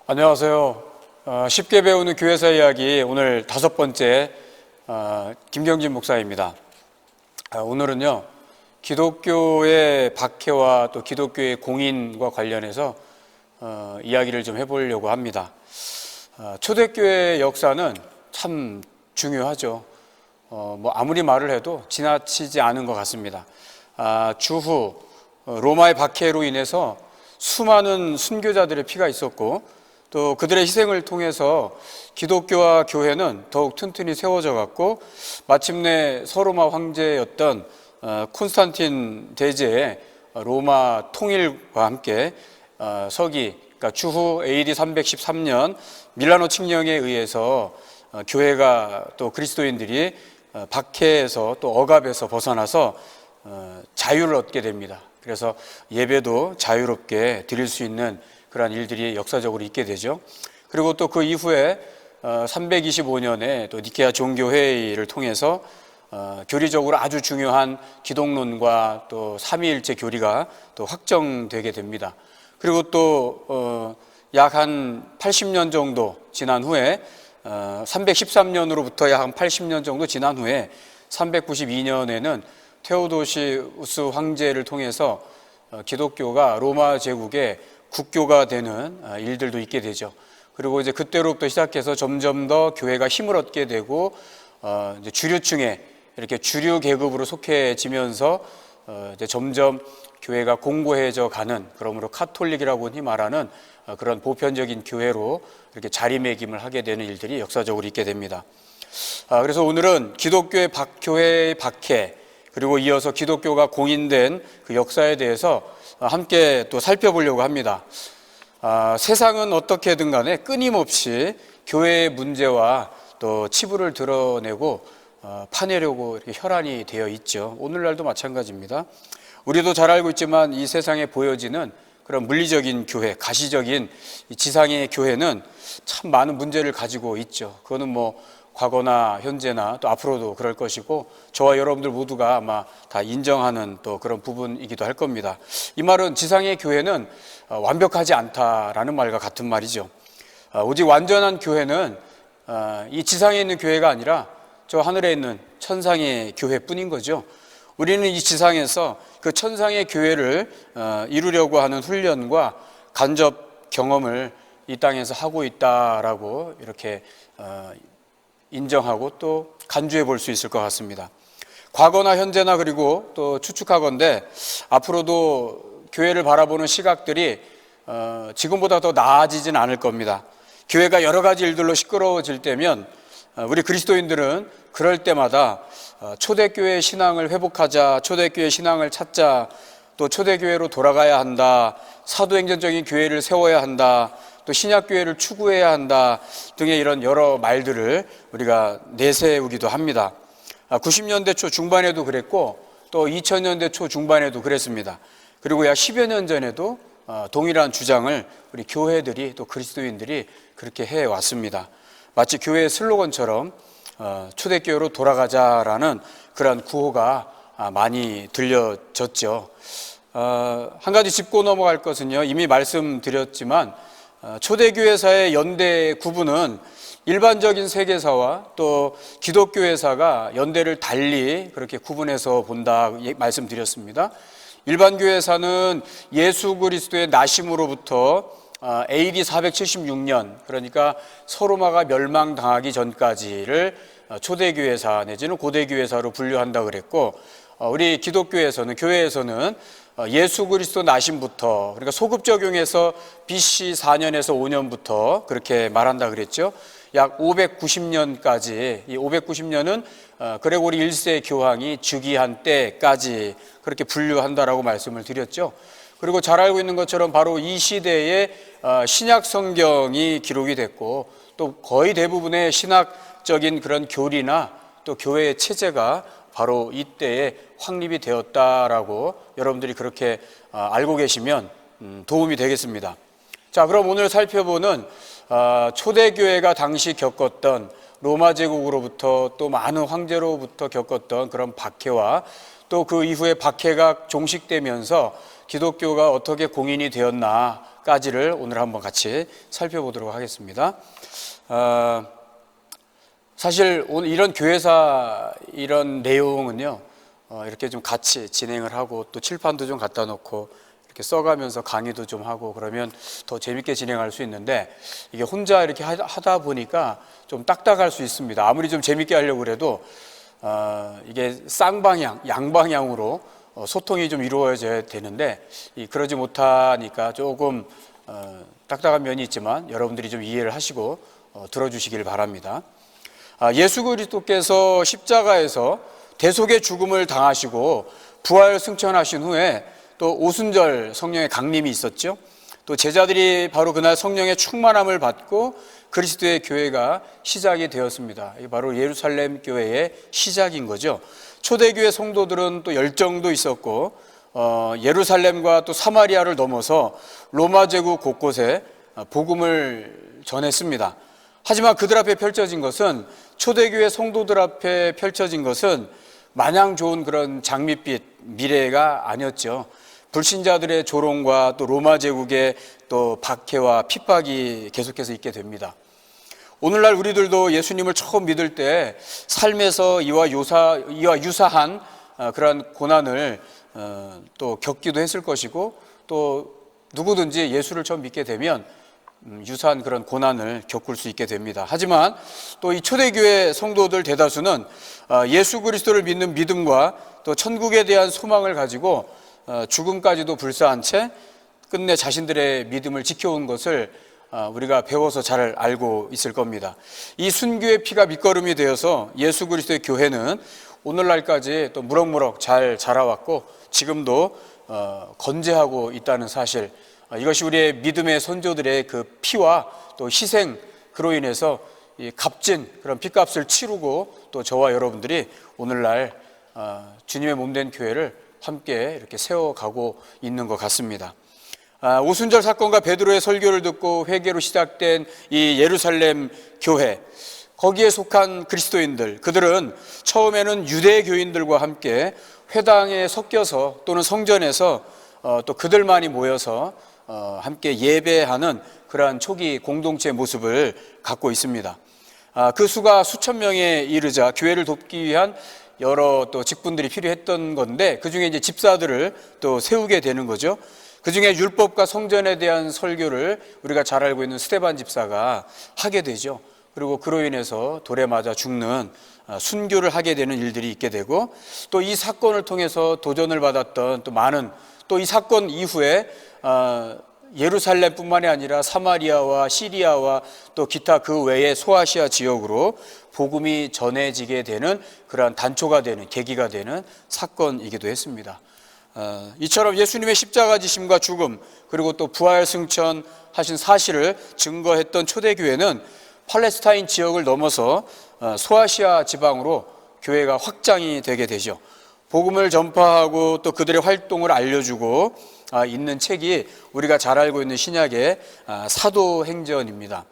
안녕하세요. 쉽게 배우는 교회사 이야기 오늘 5번째 김경진 목사입니다. 오늘은요, 기독교의 박해와 또 기독교의 공인과 관련해서 이야기를 좀 해보려고 합니다. 초대교회의 역사는 참 중요하죠. 아무리 말을 해도 지나치지 않은 것 같습니다. 주후 로마의 박해로 인해서 수많은 순교자들의 피가 있었고, 또 그들의 희생을 통해서 기독교와 교회는 더욱 튼튼히 세워져 갔고, 마침내 서로마 황제였던 콘스탄틴 대제의 로마 통일과 함께 그러니까 주후 AD 313년 밀라노 칙령에 의해서 교회가 또 그리스도인들이 박해에서 또 억압에서 벗어나서 자유를 얻게 됩니다. 그래서 예배도 자유롭게 드릴 수 있는 그러한 일들이 역사적으로 있게 되죠. 그리고 또 그 이후에 325년에 또 니케아 종교회의를 통해서 교리적으로 아주 중요한 기독론과 또 삼위일체 교리가 또 확정되게 됩니다. 그리고 또 약 한 80년 정도 지난 후에 313년으로부터 약 한 80년 정도 지난 후에 392년에는 테오도시우스 황제를 통해서 기독교가 로마 제국의 국교가 되는 일들도 있게 되죠. 그리고 이제 그때로부터 시작해서 점점 더 교회가 힘을 얻게 되고 이제 주류층에 이렇게 주류 계급으로 속해지면서 이제 점점 교회가 공고해져 가는, 그러므로 카톨릭이라고 흔히 말하는 그런 보편적인 교회로 이렇게 자리매김을 하게 되는 일들이 역사적으로 있게 됩니다. 그래서 오늘은 기독교의 교회의 박해, 그리고 이어서 기독교가 공인된 그 역사에 대해서 함께 또 살펴보려고 합니다. 세상은 어떻게든 간에 끊임없이 교회의 문제와 또 치부를 드러내고 파내려고 이렇게 혈안이 되어 있죠. 오늘날도 마찬가지입니다. 우리도 잘 알고 있지만 이 세상에 보여지는 그런 물리적인 교회, 가시적인 이 지상의 교회는 참 많은 문제를 가지고 있죠. 그거는 과거나 현재나 또 앞으로도 그럴 것이고, 저와 여러분들 모두가 아마 다 인정하는 또 그런 부분이기도 할 겁니다. 이 말은 지상의 교회는 완벽하지 않다라는 말과 같은 말이죠. 오직 완전한 교회는 이 지상에 있는 교회가 아니라 저 하늘에 있는 천상의 교회뿐인 거죠. 우리는 이 지상에서 그 천상의 교회를 이루려고 하는 훈련과 간접 경험을 이 땅에서 하고 있다라고 이렇게 인정하고 또 간주해 볼 수 있을 것 같습니다. 과거나 현재나 그리고 또 추측하건대 앞으로도 교회를 바라보는 시각들이 지금보다 더 나아지진 않을 겁니다. 교회가 여러 가지 일들로 시끄러워질 때면 우리 그리스도인들은 그럴 때마다 초대교회의 신앙을 회복하자, 초대교회의 신앙을 찾자, 또 초대교회로 돌아가야 한다, 사도행전적인 교회를 세워야 한다, 또 신약교회를 추구해야 한다 등의 이런 여러 말들을 우리가 내세우기도 합니다. 90년대 초 중반에도 그랬고 또 2000년대 초 중반에도 그랬습니다. 그리고 약 10여 년 전에도 동일한 주장을 우리 교회들이 또 그리스도인들이 그렇게 해왔습니다. 마치 교회의 슬로건처럼 초대교회로 돌아가자라는 그런 구호가 많이 들려졌죠. 한 가지 짚고 넘어갈 것은요, 이미 말씀드렸지만 초대교회사의 연대 구분은 일반적인 세계사와 또 기독교회사가 연대를 달리 그렇게 구분해서 본다 말씀드렸습니다. 일반 교회사는 예수 그리스도의 나심으로부터 AD 476년, 그러니까 서로마가 멸망당하기 전까지를 초대교회사 내지는 고대교회사로 분류한다 그랬고, 우리 기독교에서는, 교회에서는 예수 그리스도 나심부터, 그러니까 소급 적용해서 BC 4년에서 5년부터 그렇게 말한다 그랬죠. 약 590년까지, 이 590년은 그레고리 1세 교황이 즉위한 때까지 그렇게 분류한다라고 말씀을 드렸죠. 그리고 잘 알고 있는 것처럼 바로 이 시대에 신약 성경이 기록이 됐고, 또 거의 대부분의 신학적인 그런 교리나 또 교회의 체제가 바로 이때에 확립이 되었다라고 여러분들이 그렇게 알고 계시면 도움이 되겠습니다. 자, 그럼 오늘 살펴보는 초대교회가 당시 겪었던 로마 제국으로부터 또 많은 황제로부터 겪었던 그런 박해와 또 그 이후에 박해가 종식되면서 기독교가 어떻게 공인이 되었나, 가지를 오늘 한번 같이 살펴보도록 하겠습니다. 사실 오늘 이런 교회사 이런 내용은요, 이렇게 좀 같이 진행을 하고 또 칠판도 좀 갖다 놓고 이렇게 써가면서 강의도 좀 하고 그러면 더 재밌게 진행할 수 있는데, 이게 혼자 이렇게 하다 보니까 좀 딱딱할 수 있습니다. 아무리 좀 재밌게 하려고 그래도 이게 쌍방향, 양방향으로 소통이 좀 이루어져야 되는데 그러지 못하니까 조금 딱딱한 면이 있지만 여러분들이 좀 이해를 하시고 들어주시길 바랍니다. 예수 그리스도께서 십자가에서 대속의 죽음을 당하시고 부활 승천하신 후에 또 오순절 성령의 강림이 있었죠. 또 제자들이 바로 그날 성령의 충만함을 받고 그리스도의 교회가 시작이 되었습니다. 이게 바로 예루살렘 교회의 시작인 거죠. 초대교회 성도들은 또 열정도 있었고 예루살렘과 또 사마리아를 넘어서 로마 제국 곳곳에 복음을 전했습니다. 하지만 그들 앞에 펼쳐진 것은, 초대교회 성도들 앞에 펼쳐진 것은 마냥 좋은 그런 장밋빛 미래가 아니었죠. 불신자들의 조롱과 또 로마 제국의 또 박해와 핍박이 계속해서 있게 됩니다. 오늘날 우리들도 예수님을 처음 믿을 때 삶에서 이와 유사한 그러한 고난을 또 겪기도 했을 것이고, 또 누구든지 예수를 처음 믿게 되면 유사한 그런 고난을 겪을 수 있게 됩니다. 하지만 또 이 초대교회 성도들 대다수는 예수 그리스도를 믿는 믿음과 또 천국에 대한 소망을 가지고 죽음까지도 불사한 채 끝내 자신들의 믿음을 지켜온 것을 우리가 배워서 잘 알고 있을 겁니다. 이 순교의 피가 밑거름이 되어서 예수 그리스도의 교회는 오늘날까지 또 무럭무럭 잘 자라왔고 지금도 건재하고 있다는 사실, 이것이 우리의 믿음의 선조들의 그 피와 또 희생, 그로 인해서 이 값진 그런 핏값을 치르고 또 저와 여러분들이 오늘날 주님의 몸된 교회를 함께 이렇게 세워가고 있는 것 같습니다. 오순절 사건과 베드로의 설교를 듣고 회개로 시작된 이 예루살렘 교회, 거기에 속한 그리스도인들, 그들은 처음에는 유대교인들과 함께 회당에 섞여서 또는 성전에서 또 그들만이 모여서 함께 예배하는 그러한 초기 공동체 모습을 갖고 있습니다. 그 수가 수천 명에 이르자 교회를 돕기 위한 여러 또 직분들이 필요했던 건데, 그 중에 이제 집사들을 또 세우게 되는 거죠. 그 중에 율법과 성전에 대한 설교를 우리가 잘 알고 있는 스데반 집사가 하게 되죠. 그리고 그로 인해서 돌에 맞아 죽는 순교를 하게 되는 일들이 있게 되고, 또 이 사건을 통해서 도전을 받았던 또 많은, 또 이 사건 이후에 예루살렘뿐만이 아니라 사마리아와 시리아와 또 기타 그 외의 소아시아 지역으로 복음이 전해지게 되는 그러한 단초가 되는, 계기가 되는 사건이기도 했습니다. 이처럼 예수님의 십자가 지심과 죽음, 그리고 또 부활 승천하신 사실을 증거했던 초대교회는 팔레스타인 지역을 넘어서 소아시아 지방으로 교회가 확장이 되게 되죠. 복음을 전파하고 또 그들의 활동을 알려주고 있는 책이 우리가 잘 알고 있는 신약의 사도행전입니다.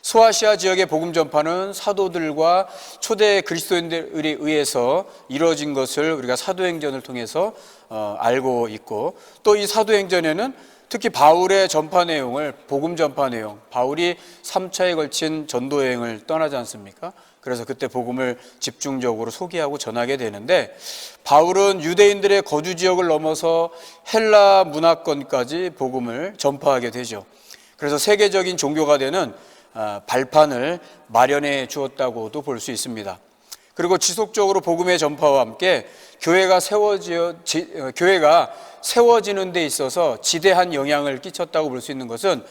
소아시아 지역의 복음 전파는 사도들과 초대 그리스도인들에 의해서 이루어진 것을 우리가 사도행전을 통해서 알고 있고, 또 이 사도행전에는 특히 바울의 전파 내용을, 복음 전파 내용, 바울이 3차에 걸친 전도 여행을 떠나지 않습니까? 그래서 그때 복음을 집중적으로 소개하고 전하게 되는데, 바울은 유대인들의 거주 지역을 넘어서 헬라 문화권까지 복음을 전파하게 되죠. 그래서 세계적인 종교가 되는 발판을 마련해 주었다고도 볼 수 있습니다. 그리고 지속적으로 복음의 전파와 함께 교회가 세워지는 데 있어서 지대한 영향을 끼쳤다고 볼 수 있는 것은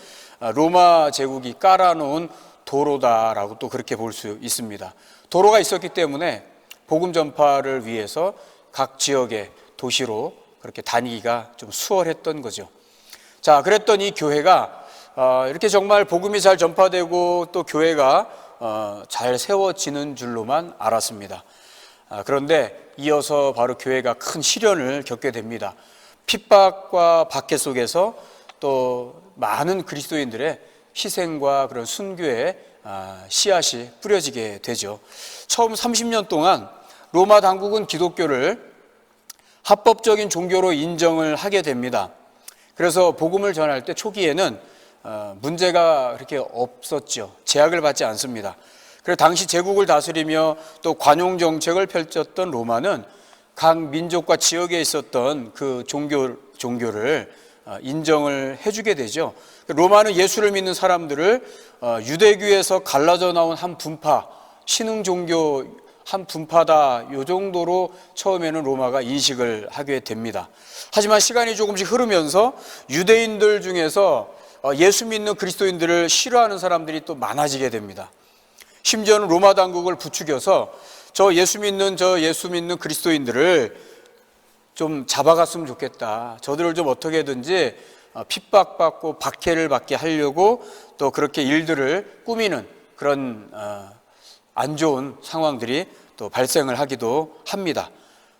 로마 제국이 깔아놓은 도로다라고 또 그렇게 볼 수 있습니다. 도로가 있었기 때문에 복음 전파를 위해서 각 지역의 도시로 그렇게 다니기가 좀 수월했던 거죠. 자, 그랬던 이 교회가 이렇게 정말 복음이 잘 전파되고 또 교회가 잘 세워지는 줄로만 알았습니다. 그런데 이어서 바로 교회가 큰 시련을 겪게 됩니다. 핍박과 박해 속에서 또 많은 그리스도인들의 희생과 그런 순교의 씨앗이 뿌려지게 되죠. 처음 30년 동안 로마 당국은 기독교를 합법적인 종교로 인정을 하게 됩니다. 그래서 복음을 전할 때 초기에는 문제가 그렇게 없었죠. 제약을 받지 않습니다. 그리고 당시 제국을 다스리며 또 관용 정책을 펼쳤던 로마는 각 민족과 지역에 있었던 그 종교를 인정을 해주게 되죠. 로마는 예수를 믿는 사람들을 유대교에서 갈라져 나온 한 분파, 신흥 종교 한 분파다, 이 정도로 처음에는 로마가 인식을 하게 됩니다. 하지만 시간이 조금씩 흐르면서 유대인들 중에서 예수 믿는 그리스도인들을 싫어하는 사람들이 또 많아지게 됩니다. 심지어는 로마 당국을 부추겨서 예수 믿는 그리스도인들을 좀 잡아갔으면 좋겠다. 저들을 좀 어떻게든지 핍박받고 박해를 받게 하려고 또 그렇게 일들을 꾸미는 그런 안 좋은 상황들이 또 발생을 하기도 합니다.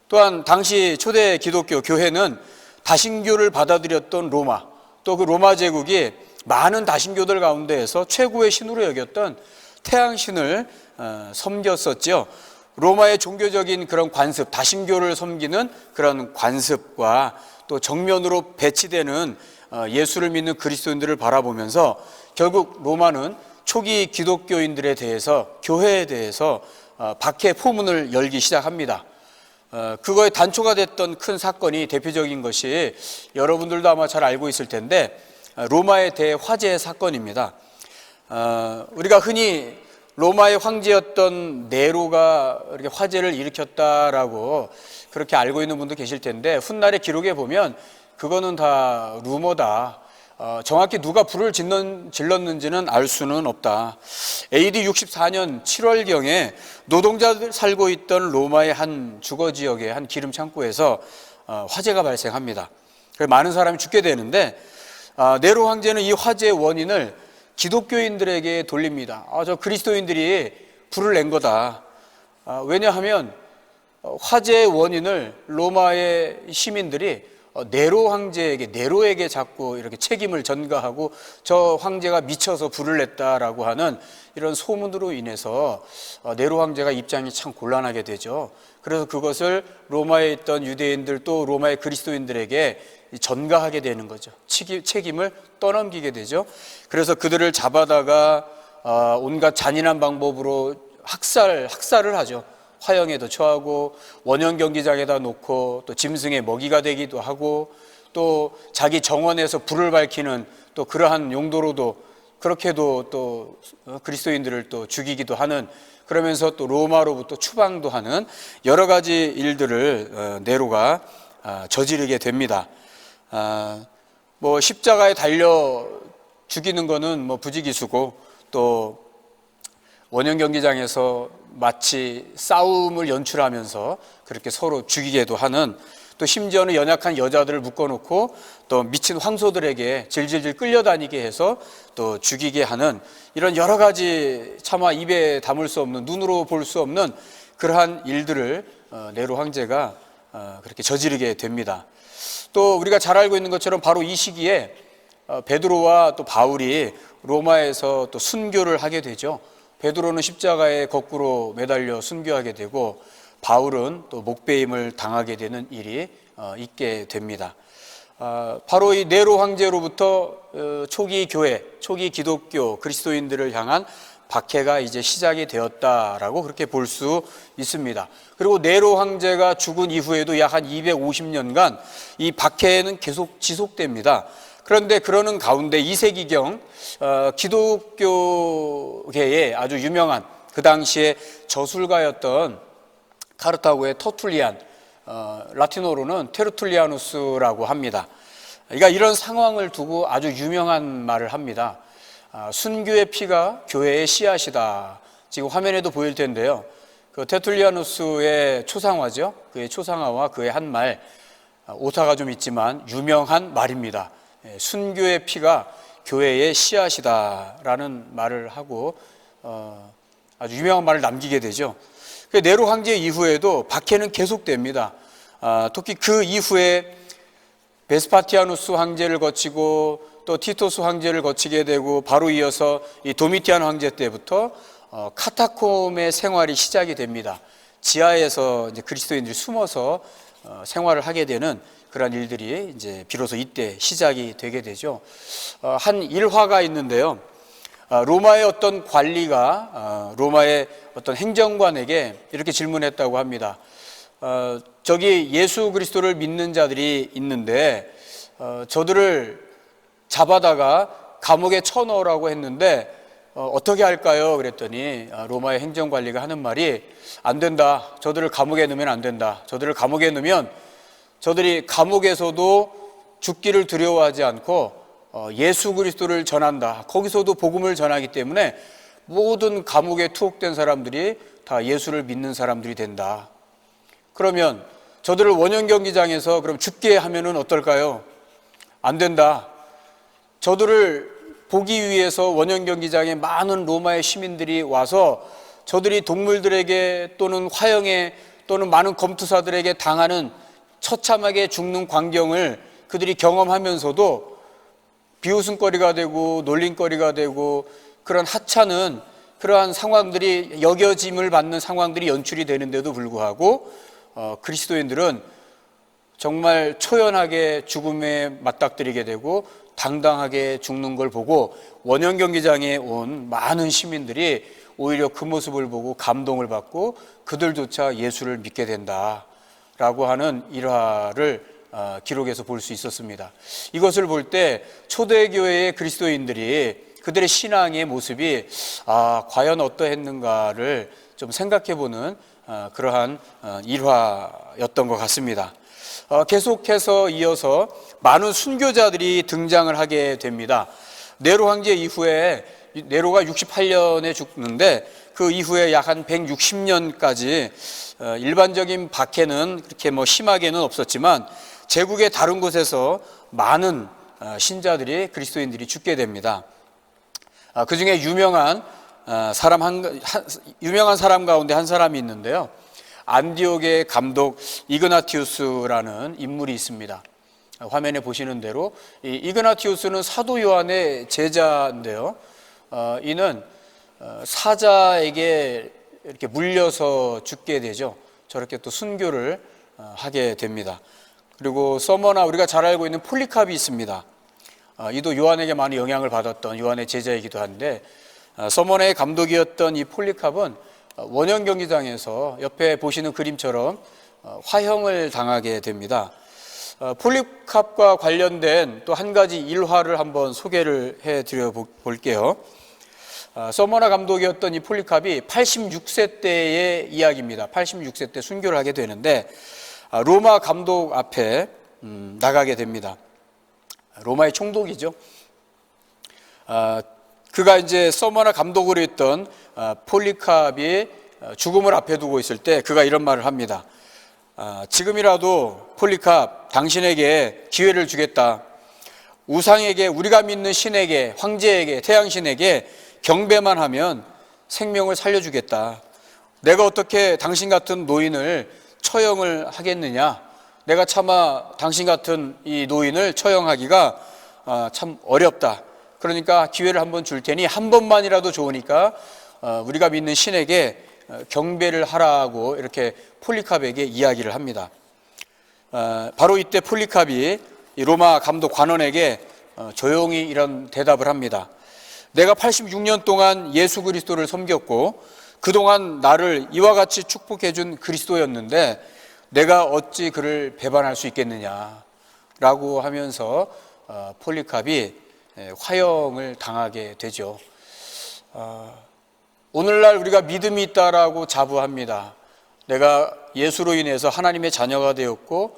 또한 당시 초대 기독교 교회는 다신교를 받아들였던 로마, 또 그 로마 제국이 많은 다신교들 가운데에서 최고의 신으로 여겼던 태양신을 섬겼었죠. 로마의 종교적인 그런 관습, 다신교를 섬기는 그런 관습과 또 정면으로 배치되는 예수를 믿는 그리스도인들을 바라보면서 결국 로마는 초기 기독교인들에 대해서, 교회에 대해서 박해 포문을 열기 시작합니다. 그거에 단초가 됐던 큰 사건이, 대표적인 것이 여러분들도 아마 잘 알고 있을 텐데 로마의 대화재 사건입니다. 우리가 흔히 로마의 황제였던 네로가 이렇게 화재를 일으켰다라고 그렇게 알고 있는 분도 계실 텐데, 훗날의 기록에 보면 그거는 다 루머다. 정확히 누가 불을 질렀는지는 알 수는 없다. AD 64년 7월경에 노동자들 살고 있던 로마의 한 주거 지역의 한 기름 창고에서 화재가 발생합니다. 그래서 많은 사람이 죽게 되는데, 네로 황제는 이 화재의 원인을 기독교인들에게 돌립니다. 저 그리스도인들이 불을 낸 거다. 왜냐하면 화재의 원인을 로마의 시민들이 네로 황제에게, 네로에게 자꾸 이렇게 책임을 전가하고 저 황제가 미쳐서 불을 냈다라고 하는 이런 소문으로 인해서 네로 황제가 입장이 참 곤란하게 되죠. 그래서 그것을 로마에 있던 유대인들 또 로마의 그리스도인들에게 전가하게 되는 거죠. 책임을 떠넘기게 되죠. 그래서 그들을 잡아다가 온갖 잔인한 방법으로 학살을 하죠. 화형에도 처하고 원형 경기장에다 놓고 또 짐승의 먹이가 되기도 하고, 또 자기 정원에서 불을 밝히는 또 그러한 용도로도 그렇게도 또 그리스도인들을 또 죽이기도 하는, 그러면서 또 로마로부터 추방도 하는 여러 가지 일들을 네로가 저지르게 됩니다. 십자가에 달려 죽이는 거는 부지기수고, 또 원형 경기장에서 마치 싸움을 연출하면서 그렇게 서로 죽이게도 하는, 또 심지어는 연약한 여자들을 묶어놓고 또 미친 황소들에게 질질질 끌려다니게 해서 또 죽이게 하는, 이런 여러 가지 차마 입에 담을 수 없는, 눈으로 볼 수 없는 그러한 일들을 네로 황제가 그렇게 저지르게 됩니다. 또 우리가 잘 알고 있는 것처럼 바로 이 시기에 베드로와 또 바울이 로마에서 또 순교를 하게 되죠. 베드로는 십자가에 거꾸로 매달려 순교하게 되고, 바울은 또 목베임을 당하게 되는 일이 있게 됩니다. 바로 이 네로 황제로부터 초기 교회, 초기 기독교 그리스도인들을 향한 박해가 이제 시작이 되었다라고 그렇게 볼 수 있습니다. 그리고 네로 황제가 죽은 이후에도 약 한 250년간 이 박해는 계속 지속됩니다. 그런데 그러는 가운데 2세기경 기독교계에 아주 유명한, 그 당시에 저술가였던 카르타고의 터툴리안, 라틴어로는 테르툴리아누스라고 합니다. 그러니까 이런 상황을 두고 아주 유명한 말을 합니다. 순교의 피가 교회의 씨앗이다. 지금 화면에도 보일 텐데요. 그 테툴리아누스의 초상화죠. 그의 초상화와 그의 한 말, 오타가 좀 있지만 유명한 말입니다. 순교의 피가 교회의 씨앗이다라는 말을 하고 아주 유명한 말을 남기게 되죠. 네로 황제 이후에도 박해는 계속됩니다. 특히 그 이후에 베스파티아누스 황제를 거치고 또 티토스 황제를 거치게 되고, 바로 이어서 이 도미티안 황제 때부터 카타콤의 생활이 시작이 됩니다. 지하에서 이제 그리스도인들이 숨어서 생활을 하게 되는 그런 일들이 이제 비로소 이때 시작이 되게 되죠. 한 일화가 있는데요. 로마의 어떤 관리가 로마의 어떤 행정관에게 이렇게 질문했다고 합니다. 저기 예수 그리스도를 믿는 자들이 있는데 저들을 잡아다가 감옥에 쳐넣으라고 했는데 어떻게 할까요? 그랬더니 로마의 행정관리가 하는 말이 안 된다. 저들을 감옥에 넣으면 안 된다. 저들을 감옥에 넣으면 저들이 감옥에서도 죽기를 두려워하지 않고 예수 그리스도를 전한다. 거기서도 복음을 전하기 때문에 모든 감옥에 투옥된 사람들이 다 예수를 믿는 사람들이 된다. 그러면 저들을 원형 경기장에서 그럼 죽게 하면은 어떨까요? 안 된다. 저들을 보기 위해서 원형 경기장에 많은 로마의 시민들이 와서 저들이 동물들에게 또는 화형에 또는 많은 검투사들에게 당하는 처참하게 죽는 광경을 그들이 경험하면서도 비웃음거리가 되고 놀림거리가 되고 그런 하찮은 그러한 상황들이 여겨짐을 받는 상황들이 연출이 되는데도 불구하고 그리스도인들은 정말 초연하게 죽음에 맞닥뜨리게 되고 당당하게 죽는 걸 보고 원형 경기장에 온 많은 시민들이 오히려 그 모습을 보고 감동을 받고 그들조차 예수를 믿게 된다라고 하는 일화를 기록에서 볼 수 있었습니다. 이것을 볼 때 초대교회의 그리스도인들이 그들의 신앙의 모습이 과연 어떠했는가를 좀 생각해보는 그러한 일화였던 것 같습니다. 계속해서 이어서 많은 순교자들이 등장을 하게 됩니다. 네로 황제 이후에 네로가 68년에 죽는데 그 이후에 약 한 160년까지 일반적인 박해는 그렇게 심하게는 없었지만 제국의 다른 곳에서 많은 신자들이 그리스도인들이 죽게 됩니다. 그 중에 유명한 사람 가운데 한 사람이 있는데요. 안디옥의 감독 이그나티우스라는 인물이 있습니다. 화면에 보시는 대로 이 이그나티우스는 사도 요한의 제자인데요. 이는 사자에게 이렇게 물려서 죽게 되죠. 저렇게 또 순교를 하게 됩니다. 그리고 서머나 우리가 잘 알고 있는 폴리캅이 있습니다. 이도 요한에게 많이 영향을 받았던 요한의 제자이기도 한데 서머나의 감독이었던 이 폴리캅은 원형 경기장에서 옆에 보시는 그림처럼 화형을 당하게 됩니다. 폴리캅과 관련된 또 한 가지 일화를 한번 소개를 해드려 볼게요. 서머나 감독이었던 이 폴리캅이 86세 때의 이야기입니다. 86세 때 순교를 하게 되는데 로마 감독 앞에 나가게 됩니다. 로마의 총독이죠. 그가 이제 서머나 감독으로 있던 폴리캅이 죽음을 앞에 두고 있을 때 그가 이런 말을 합니다. 지금이라도 폴리캅 당신에게 기회를 주겠다. 우상에게, 우리가 믿는 신에게, 황제에게, 태양신에게 경배만 하면 생명을 살려주겠다. 내가 어떻게 당신 같은 노인을 처형을 하겠느냐. 내가 차마 당신 같은 이 노인을 처형하기가 참 어렵다. 그러니까 기회를 한번 줄 테니 한 번만이라도 좋으니까 우리가 믿는 신에게 경배를 하라고 이렇게 폴리캅에게 이야기를 합니다. 바로 이때 폴리캅이 로마 감독 관원에게 조용히 이런 대답을 합니다. 내가 86년 동안 예수 그리스도를 섬겼고 그동안 나를 이와 같이 축복해 준 그리스도였는데 내가 어찌 그를 배반할 수 있겠느냐라고 하면서 폴리캅이 화형을 당하게 되죠. 오늘날 우리가 믿음이 있다라고 자부합니다. 내가 예수로 인해서 하나님의 자녀가 되었고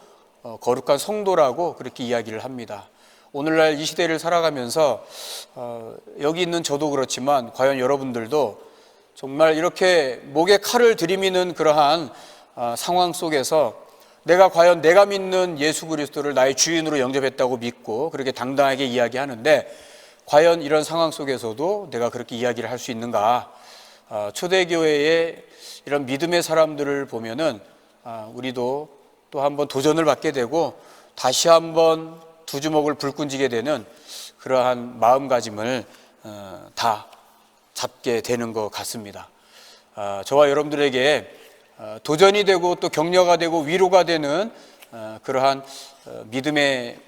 거룩한 성도라고 그렇게 이야기를 합니다. 오늘날 이 시대를 살아가면서 여기 있는 저도 그렇지만 과연 여러분들도 정말 이렇게 목에 칼을 들이미는 그러한 상황 속에서 내가 과연 내가 믿는 예수 그리스도를 나의 주인으로 영접했다고 믿고 그렇게 당당하게 이야기하는데 과연 이런 상황 속에서도 내가 그렇게 이야기를 할 수 있는가? 초대교회의 이런 믿음의 사람들을 보면은 우리도 또 한번 도전을 받게 되고 다시 한번 두 주먹을 불끈지게 되는 그러한 마음가짐을 다 잡게 되는 것 같습니다. 저와 여러분들에게 도전이 되고 또 격려가 되고 위로가 되는 그러한 믿음의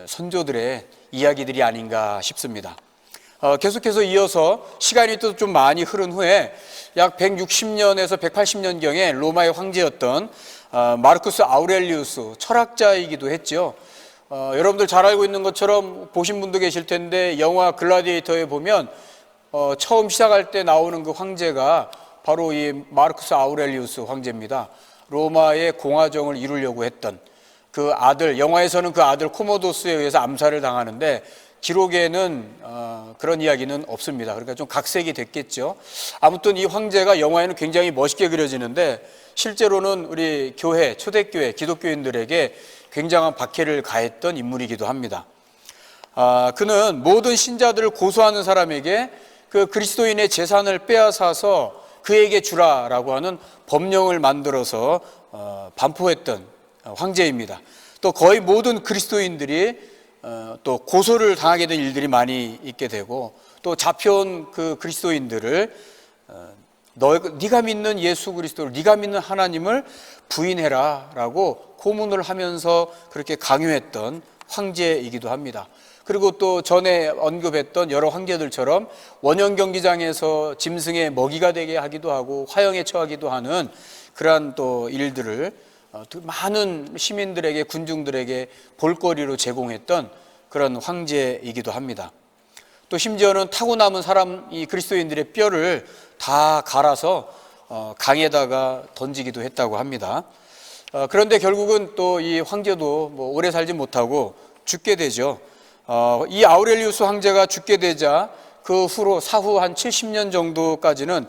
선조들의 이야기들이 아닌가 싶습니다. 계속해서 이어서 시간이 또 좀 많이 흐른 후에 약 160년에서 180년경에 로마의 황제였던 마르쿠스 아우렐리우스, 철학자이기도 했죠. 여러분들 잘 알고 있는 것처럼 보신 분도 계실 텐데 영화 글라디에이터에 보면 처음 시작할 때 나오는 그 황제가 바로 이 마르쿠스 아우렐리우스 황제입니다. 로마의 공화정을 이루려고 했던 그 아들, 영화에서는 그 아들 코모도스에 의해서 암살을 당하는데 기록에는 그런 이야기는 없습니다. 그러니까 좀 각색이 됐겠죠. 아무튼 이 황제가 영화에는 굉장히 멋있게 그려지는데 실제로는 우리 교회, 초대교회, 기독교인들에게 굉장한 박해를 가했던 인물이기도 합니다. 그는 모든 신자들을 고소하는 사람에게 그 그리스도인의 재산을 빼앗아서 그에게 주라라고 하는 법령을 만들어서 반포했던 황제입니다. 또 거의 모든 그리스도인들이 또 고소를 당하게 된 일들이 많이 있게 되고 또 잡혀온 그 그리스도인들을 네가 믿는 예수 그리스도를, 네가 믿는 하나님을 부인해라 라고 고문을 하면서 그렇게 강요했던 황제이기도 합니다. 그리고 또 전에 언급했던 여러 황제들처럼 원형 경기장에서 짐승의 먹이가 되게 하기도 하고 화형에 처하기도 하는 그러한 또 일들을 많은 시민들에게, 군중들에게 볼거리로 제공했던 그런 황제이기도 합니다. 또 심지어는 타고 남은 사람, 이 그리스도인들의 뼈를 다 갈아서 강에다가 던지기도 했다고 합니다. 그런데 결국은 또 이 황제도 뭐 오래 살지 못하고 죽게 되죠. 이 아우렐리우스 황제가 죽게 되자 그 후로 사후 한 70년 정도까지는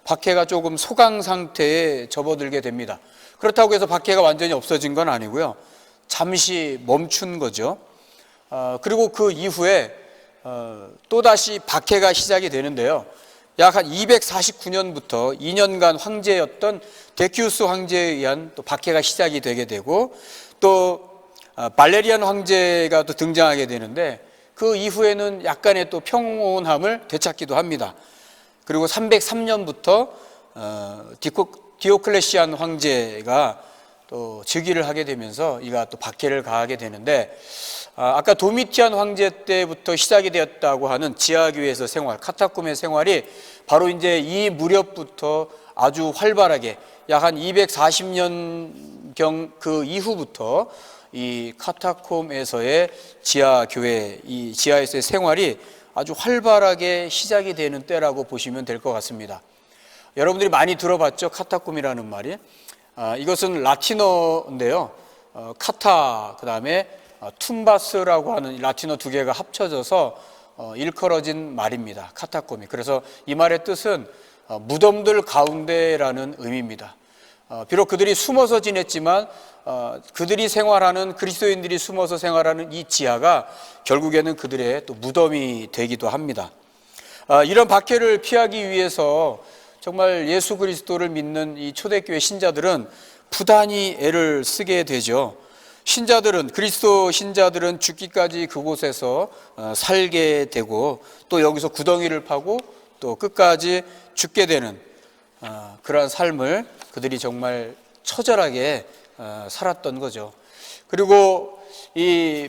박해가 조금 소강 상태에 접어들게 됩니다. 그렇다고 해서 박해가 완전히 없어진 건 아니고요. 잠시 멈춘 거죠. 그리고 그 이후에 또다시 박해가 시작이 되는데요. 약 한 249년부터 2년간 황제였던 데키우스 황제에 의한 또 박해가 시작이 되게 되고 또 발레리안 황제가 또 등장하게 되는데 그 이후에는 약간의 또 평온함을 되찾기도 합니다. 그리고 303년부터 디오클레시안 황제가 또 즉위를 하게 되면서 이가 또 박해를 가하게 되는데 아까 도미티안 황제 때부터 시작이 되었다고 하는 지하교회에서 생활, 카타콤의 생활이 바로 이제 이 무렵부터 아주 활발하게 약 한 240년경 그 이후부터 이 카타콤에서의 지하교회, 이 지하에서의 생활이 아주 활발하게 시작이 되는 때라고 보시면 될 것 같습니다. 여러분들이 많이 들어봤죠? 카타콤이라는 말이. 이것은 라틴어인데요. 카타, 그 다음에 툼바스라고 하는 라틴어 두 개가 합쳐져서 일컬어진 말입니다. 카타콤이. 그래서 이 말의 뜻은 무덤들 가운데라는 의미입니다. 비록 그들이 숨어서 지냈지만 그들이 생활하는, 그리스도인들이 숨어서 생활하는 이 지하가 결국에는 그들의 또 무덤이 되기도 합니다. 이런 박해를 피하기 위해서 정말 예수 그리스도를 믿는 이 초대교회 신자들은 부단히 애를 쓰게 되죠. 그리스도 신자들은 죽기까지 그곳에서 살게 되고 또 여기서 구덩이를 파고 또 끝까지 죽게 되는 그러한 삶을 그들이 정말 처절하게 살았던 거죠. 그리고 이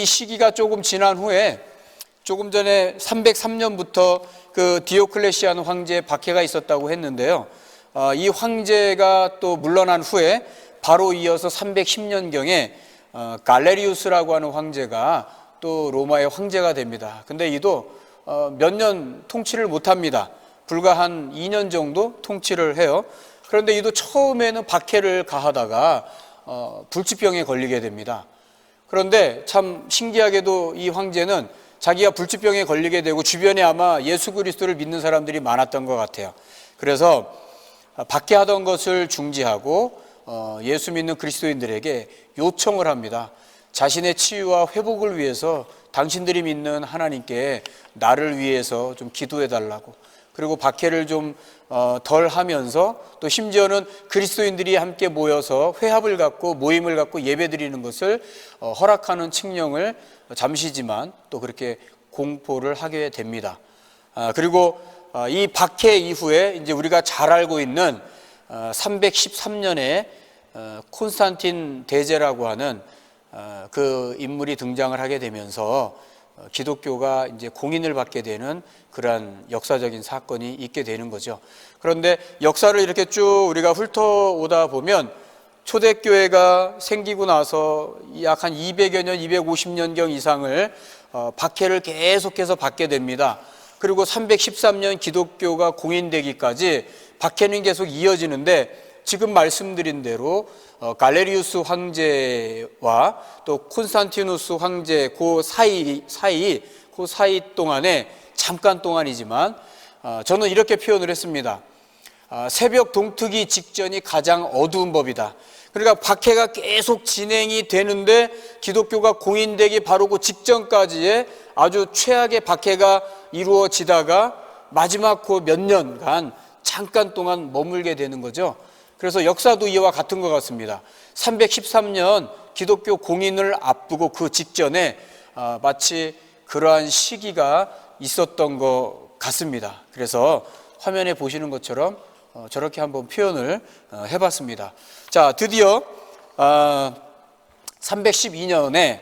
시기가 조금 지난 후에 조금 전에 303년부터 그 디오클레시안 황제의 박해가 있었다고 했는데요. 이 황제가 또 물러난 후에 바로 이어서 310년경에 갈레리우스라고 하는 황제가 또 로마의 황제가 됩니다. 근데 이도 몇 년 통치를 못합니다. 불과 한 2년 정도 통치를 해요. 그런데 이도 처음에는 박해를 가하다가 불치병에 걸리게 됩니다. 그런데 참 신기하게도 이 황제는 자기가 불치병에 걸리게 되고 주변에 아마 예수 그리스도를 믿는 사람들이 많았던 것 같아요. 그래서 박해하던 것을 중지하고 예수 믿는 그리스도인들에게 요청을 합니다. 자신의 치유와 회복을 위해서 당신들이 믿는 하나님께 나를 위해서 좀 기도해 달라고, 그리고 박해를 좀 덜 하면서 또 심지어는 그리스도인들이 함께 모여서 회합을 갖고 모임을 갖고 예배 드리는 것을 허락하는 칙령을 잠시지만 또 그렇게 공포를 하게 됩니다. 그리고 이 박해 이후에 이제 우리가 잘 알고 있는 313년에 콘스탄틴 대제라고 하는 그 인물이 등장을 하게 되면서 기독교가 이제 공인을 받게 되는 그러한 역사적인 사건이 있게 되는 거죠. 그런데 역사를 이렇게 쭉 우리가 훑어오다 보면 초대교회가 생기고 나서 약 한 200여 년, 250년경 이상을 박해를 계속해서 받게 됩니다. 그리고 313년 기독교가 공인되기까지 박해는 계속 이어지는데, 지금 말씀드린 대로 갈레리우스 황제와 또 콘스탄티누스 황제 그 사이 동안에 잠깐 동안이지만 저는 이렇게 표현을 했습니다. 새벽 동트기 직전이 가장 어두운 법이다. 그러니까 박해가 계속 진행이 되는데 기독교가 공인되기 바로 그 직전까지의 아주 최악의 박해가 이루어지다가 마지막 그 몇 년간 잠깐 동안 머물게 되는 거죠. 그래서 역사도 이와 같은 것 같습니다. 313년 기독교 공인을 앞두고 그 직전에 마치 그러한 시기가 있었던 것 같습니다. 그래서 화면에 보시는 것처럼 저렇게 한번 표현을 해봤습니다. 자, 드디어 312년에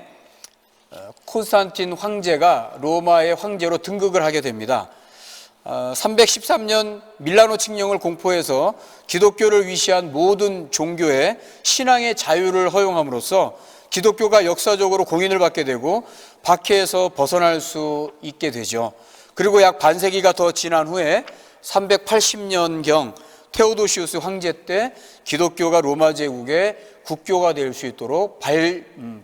콘스탄틴 황제가 로마의 황제로 등극을 하게 됩니다. 313년 밀라노 칙령을 공포해서 기독교를 위시한 모든 종교의 신앙의 자유를 허용함으로써 기독교가 역사적으로 공인을 받게 되고 박해에서 벗어날 수 있게 되죠. 그리고 약 반세기가 더 지난 후에 380년경 테오도시우스 황제 때 기독교가 로마 제국의 국교가 될 수 있도록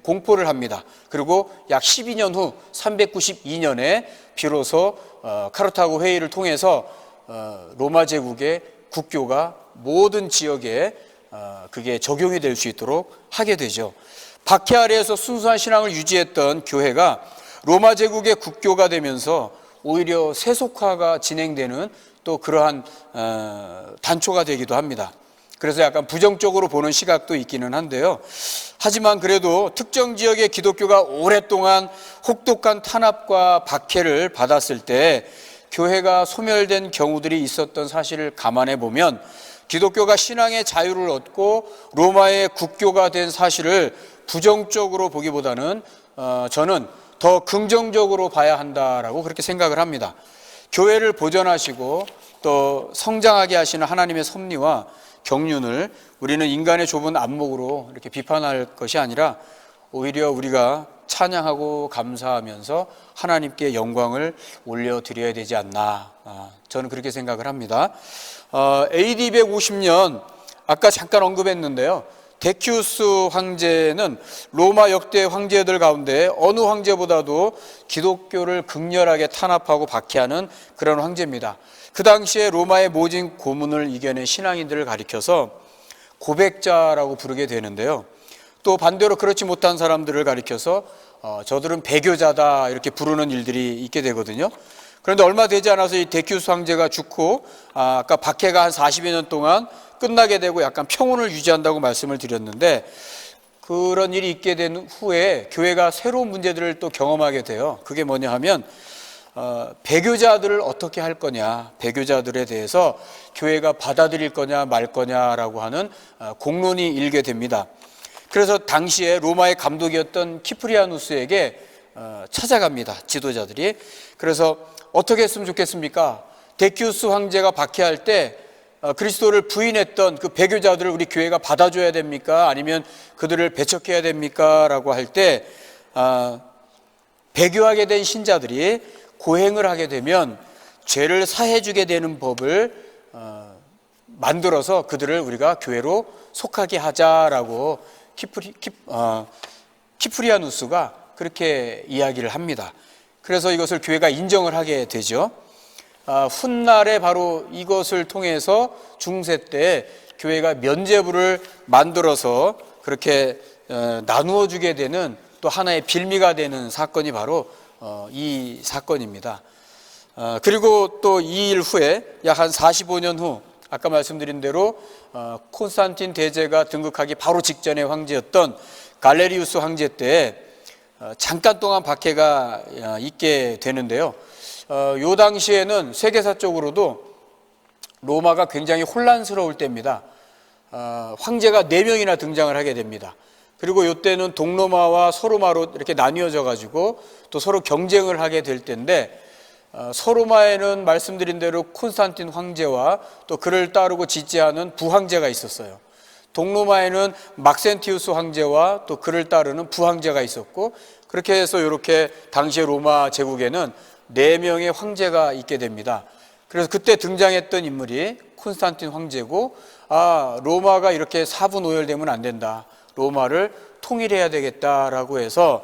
공포를 합니다. 그리고 약 12년 후 392년에 비로소 카르타고 회의를 통해서 로마 제국의 국교가 모든 지역에 그게 적용이 될 수 있도록 하게 되죠. 박해 아래에서 순수한 신앙을 유지했던 교회가 로마 제국의 국교가 되면서 오히려 세속화가 진행되는 또 그러한 단초가 되기도 합니다. 그래서 약간 부정적으로 보는 시각도 있기는 한데요. 하지만 그래도 특정 지역의 기독교가 오랫동안 혹독한 탄압과 박해를 받았을 때 교회가 소멸된 경우들이 있었던 사실을 감안해 보면 기독교가 신앙의 자유를 얻고 로마의 국교가 된 사실을 부정적으로 보기보다는 저는 더 긍정적으로 봐야 한다라고 그렇게 생각을 합니다. 교회를 보존하시고 또 성장하게 하시는 하나님의 섭리와 경륜을 우리는 인간의 좁은 안목으로 이렇게 비판할 것이 아니라 오히려 우리가 찬양하고 감사하면서 하나님께 영광을 올려드려야 되지 않나, 저는 그렇게 생각을 합니다. AD 250년 아까 잠깐 언급했는데요. 데키우스 황제는 로마 역대 황제들 가운데 어느 황제보다도 기독교를 극렬하게 탄압하고 박해하는 그런 황제입니다. 그 당시에 로마의 모진 고문을 이겨낸 신앙인들을 가리켜서 고백자라고 부르게 되는데요. 또 반대로 그렇지 못한 사람들을 가리켜서 저들은 배교자다 이렇게 부르는 일들이 있게 되거든요. 그런데 얼마 되지 않아서 이 데키우스 황제가 죽고 아까 박해가 한 40여 년 동안 끝나게 되고 약간 평온을 유지한다고 말씀을 드렸는데, 그런 일이 있게 된 후에 교회가 새로운 문제들을 또 경험하게 돼요. 그게 뭐냐 하면 배교자들을 어떻게 할 거냐, 배교자들에 대해서 교회가 받아들일 거냐 말 거냐라고 하는 공론이 일게 됩니다. 그래서 당시에 로마의 감독이었던 키프리아누스에게 찾아갑니다, 지도자들이. 그래서 어떻게 했으면 좋겠습니까? 데키우스 황제가 박해할 때 그리스도를 부인했던 그 배교자들을 우리 교회가 받아줘야 됩니까? 아니면 그들을 배척해야 됩니까? 라고 할 때 배교하게 된 신자들이 고행을 하게 되면 죄를 사해주게 되는 법을 만들어서 그들을 우리가 교회로 속하게 하자라고 키프리아누스가 그렇게 이야기를 합니다. 그래서 이것을 교회가 인정을 하게 되죠. 훗날에 바로 이것을 통해서 중세 때 교회가 면죄부를 만들어서 그렇게 나누어 주게 되는 또 하나의 빌미가 되는 사건이 바로 이 사건입니다. 그리고 또 이 일 후에 약 한 45년 후 아까 말씀드린 대로 콘스탄틴 대제가 등극하기 바로 직전의 황제였던 갈레리우스 황제 때 잠깐 동안 박해가 있게 되는데요. 요 당시에는 세계사적으로도 로마가 굉장히 혼란스러울 때입니다. 황제가 4명이나 등장을 하게 됩니다. 그리고 이때는 동로마와 서로마로 이렇게 나뉘어져 가지고 또 서로 경쟁을 하게 될 때인데, 서로마에는 말씀드린 대로 콘스탄틴 황제와 또 그를 따르고 지지하는 부황제가 있었어요. 동로마에는 막센티우스 황제와 또 그를 따르는 부황제가 있었고, 그렇게 해서 이렇게 당시의 로마 제국에는 4명의 황제가 있게 됩니다. 그래서 그때 등장했던 인물이 콘스탄틴 황제고, 로마가 이렇게 사분오열되면 안 된다, 로마를 통일해야 되겠다라고 해서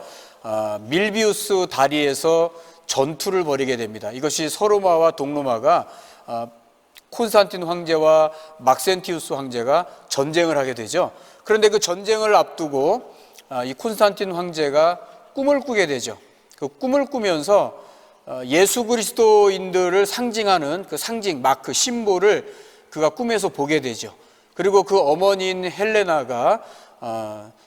밀비우스 다리에서 전투를 벌이게 됩니다. 이것이 서로마와 동로마가 콘스탄틴 황제와 막센티우스 황제가 전쟁을 하게 되죠. 그런데 그 전쟁을 앞두고 이 콘스탄틴 황제가 꿈을 꾸게 되죠. 그 꿈을 꾸면서 예수 그리스도인들을 상징하는 그 상징 마크, 심볼을 그가 꿈에서 보게 되죠. 그리고 그 어머니인 헬레나가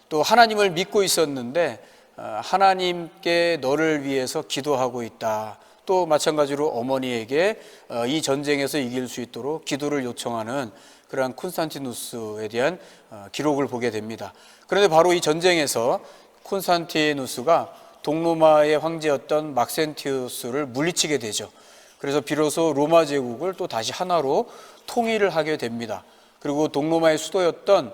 또 하나님을 믿고 있었는데 하나님께 너를 위해서 기도하고 있다, 또 마찬가지로 어머니에게 이 전쟁에서 이길 수 있도록 기도를 요청하는 그러한 콘스탄티누스에 대한 기록을 보게 됩니다. 그런데 바로 이 전쟁에서 콘스탄티누스가 동로마의 황제였던 막센티우스를 물리치게 되죠. 그래서 비로소 로마 제국을 또 다시 하나로 통일을 하게 됩니다. 그리고 동로마의 수도였던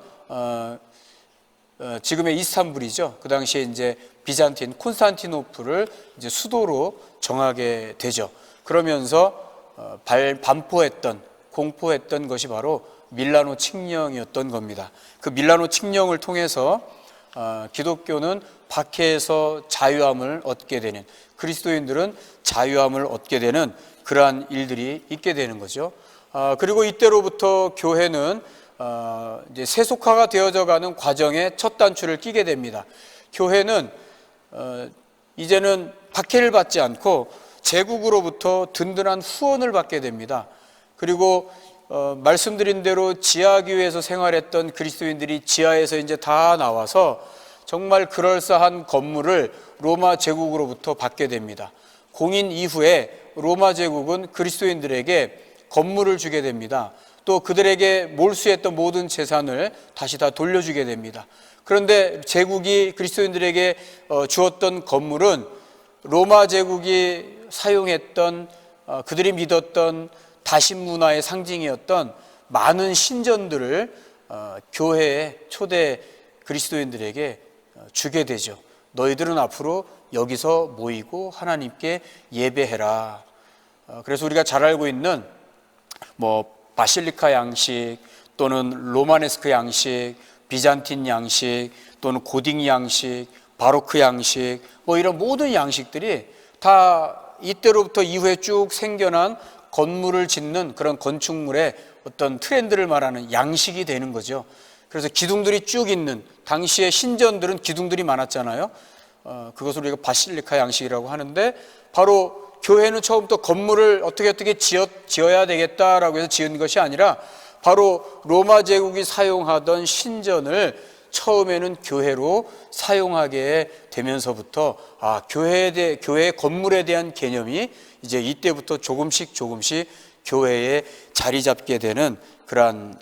지금의 이스탄불이죠. 그 당시에 이제 비잔틴 콘스탄티노플을 이제 수도로 정하게 되죠. 그러면서 공포했던 것이 바로 밀라노 칙령이었던 겁니다. 그 밀라노 칙령을 통해서 기독교는 박해에서 자유함을 얻게 되는, 그리스도인들은 자유함을 얻게 되는 그러한 일들이 있게 되는 거죠. 그리고 이때로부터 교회는 이제 세속화가 되어져 가는 과정에 첫 단추를 끼게 됩니다. 교회는 이제는 박해를 받지 않고 제국으로부터 든든한 후원을 받게 됩니다. 그리고 말씀드린 대로 지하교회에서 생활했던 그리스도인들이 지하에서 이제 다 나와서 정말 그럴싸한 건물을 로마 제국으로부터 받게 됩니다. 공인 이후에 로마 제국은 그리스도인들에게 건물을 주게 됩니다. 또 그들에게 몰수했던 모든 재산을 다시 다 돌려주게 됩니다. 그런데 제국이 그리스도인들에게 주었던 건물은 로마 제국이 사용했던 그들이 믿었던 다신 문화의 상징이었던 많은 신전들을 교회의 초대 그리스도인들에게 주게 되죠. 너희들은 앞으로 여기서 모이고 하나님께 예배해라. 그래서 우리가 잘 알고 있는 바실리카 양식 또는 로마네스크 양식, 비잔틴 양식 또는 고딩 양식, 바로크 양식, 이런 모든 양식들이 다 이때로부터 이후에 쭉 생겨난 건물을 짓는 그런 건축물의 어떤 트렌드를 말하는 양식이 되는 거죠. 그래서 기둥들이 쭉 있는, 당시의 신전들은 기둥들이 많았잖아요. 그것을 우리가 바실리카 양식이라고 하는데, 바로 교회는 처음부터 건물을 어떻게 지어야 되겠다라고 해서 지은 것이 아니라 바로 로마 제국이 사용하던 신전을 처음에는 교회로 사용하게 되면서부터 교회 건물에 대한 개념이 이제 이때부터 조금씩 교회에 자리 잡게 되는 그러한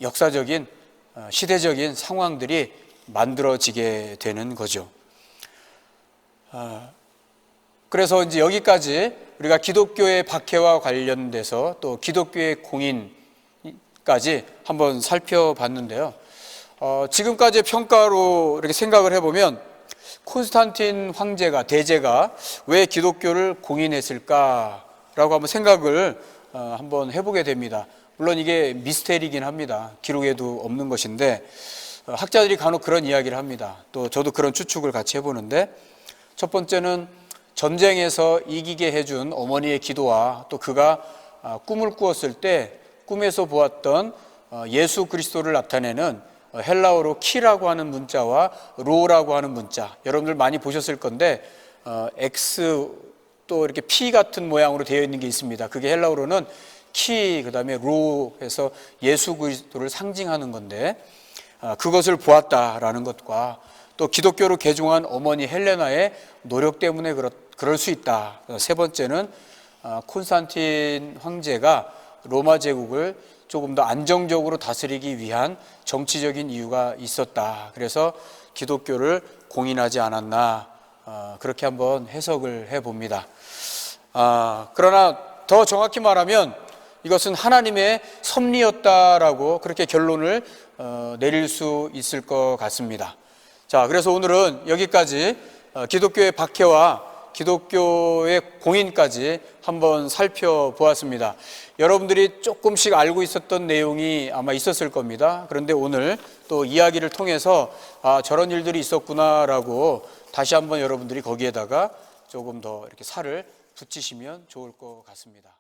역사적인 시대적인 상황들이 만들어지게 되는 거죠. 그래서 이제 여기까지 우리가 기독교의 박해와 관련돼서 또 기독교의 공인까지 한번 살펴봤는데요. 지금까지의 평가로 이렇게 생각을 해보면 콘스탄틴 황제가, 대제가 왜 기독교를 공인했을까라고 한번 생각을 한번 해보게 됩니다. 물론 이게 미스테리이긴 합니다. 기록에도 없는 것인데 학자들이 간혹 그런 이야기를 합니다. 또 저도 그런 추측을 같이 해보는데, 첫 번째는 전쟁에서 이기게 해준 어머니의 기도와 또 그가 꿈을 꾸었을 때 꿈에서 보았던 예수 그리스도를 나타내는 헬라어로 키라고 하는 문자와 로라고 하는 문자, 여러분들 많이 보셨을 건데 X 또 이렇게 P 같은 모양으로 되어 있는 게 있습니다. 그게 헬라어로는 키, 그 다음에 로 해서 예수 그리스도를 상징하는 건데, 그것을 보았다라는 것과 또 기독교로 개종한 어머니 헬레나의 노력 때문에 그럴 수 있다. 세 번째는 콘스탄틴 황제가 로마 제국을 조금 더 안정적으로 다스리기 위한 정치적인 이유가 있었다. 그래서 기독교를 공인하지 않았나, 그렇게 한번 해석을 해봅니다. 그러나 더 정확히 말하면 이것은 하나님의 섭리였다라고 그렇게 결론을 내릴 수 있을 것 같습니다. 자, 그래서 오늘은 여기까지 기독교의 박해와 기독교의 공인까지 한번 살펴보았습니다. 여러분들이 조금씩 알고 있었던 내용이 아마 있었을 겁니다. 그런데 오늘 또 이야기를 통해서 저런 일들이 있었구나라고 다시 한번 여러분들이 거기에다가 조금 더 이렇게 살을 붙이시면 좋을 것 같습니다.